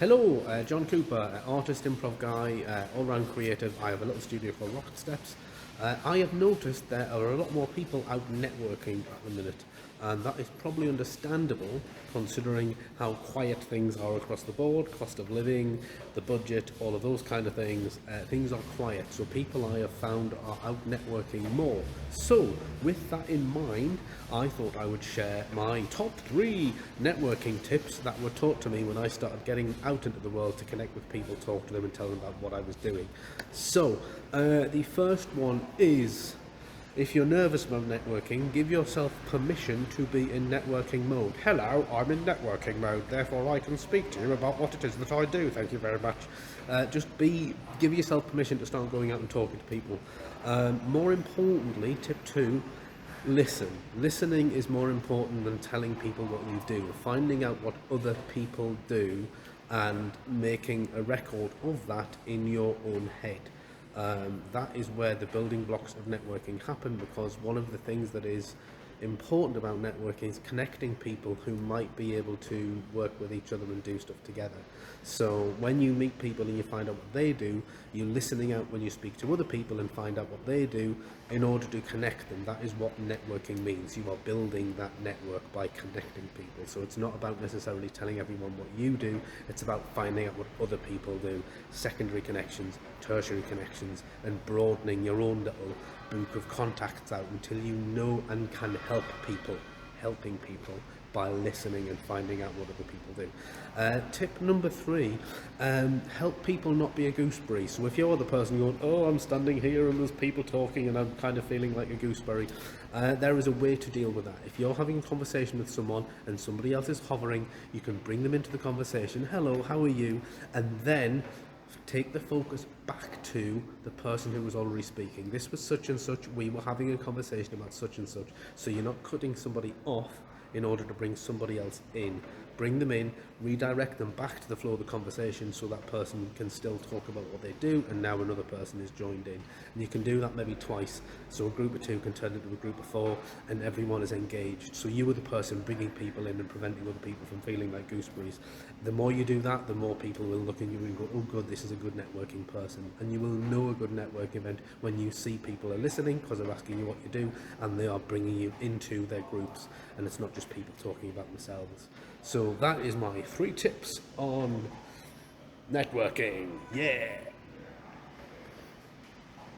Hello, John Cooper, artist, improv guy, all-round creative. I have a little studio called Rocket Steps. I have noticed there are a lot more people out networking at the minute, and that is probably understandable considering how quiet things are across the board, cost of living, the budget, all of those kind of things. Things are quiet, so people I have found are out networking more. So, with that in mind, I thought I would share my top 3 networking tips that were taught to me when I started getting out into the world to connect with people, talk to them, and tell them about what I was doing. So, the first one is, if you're nervous about networking, give yourself permission to be in networking mode. Hello, I'm in networking mode, therefore I can speak to you about what it is that I do. Thank you very much. Give yourself permission to start going out and talking to people. More importantly, tip 2, listen. Listening is more important than telling people what you do. Finding out what other people do and making a record of that in your own head. That is where the building blocks of networking happen, because one of the things that is important about networking is connecting people who might be able to work with each other and do stuff together. So when you meet people and you find out what they do, you're listening out when you speak to other people and find out what they do in order to connect them. That is what networking means. You are building that network by connecting people. So it's not about necessarily telling everyone what you do, it's about finding out what other people do, secondary connections, tertiary connections, and broadening your own little book of contacts out until you know and can help people, helping people by listening and finding out what other people do. Tip number 3, help people not be a gooseberry. So if you're the person going, oh, I'm standing here and there's people talking and I'm kind of feeling like a gooseberry, there is a way to deal with that. If you're having a conversation with someone and somebody else is hovering, you can bring them into the conversation. Hello, how are you? And then take the focus back to the person who was already speaking. This was such and such, we were having a conversation about such and such. So you're not cutting somebody off in order to bring somebody else in. Bring them in, redirect them back to the flow of the conversation so that person can still talk about what they do, and now another person is joined in. And you can do that maybe twice. So a group of 2 can turn into a group of 4 and everyone is engaged. So you are the person bringing people in and preventing other people from feeling like gooseberries. The more you do that, the more people will look at you and go, oh good, this is a good networking person. And you will know a good networking event when you see people are listening because they're asking you what you do and they are bringing you into their groups, and it's not just people talking about themselves. So that is my 3 tips on networking. Yeah.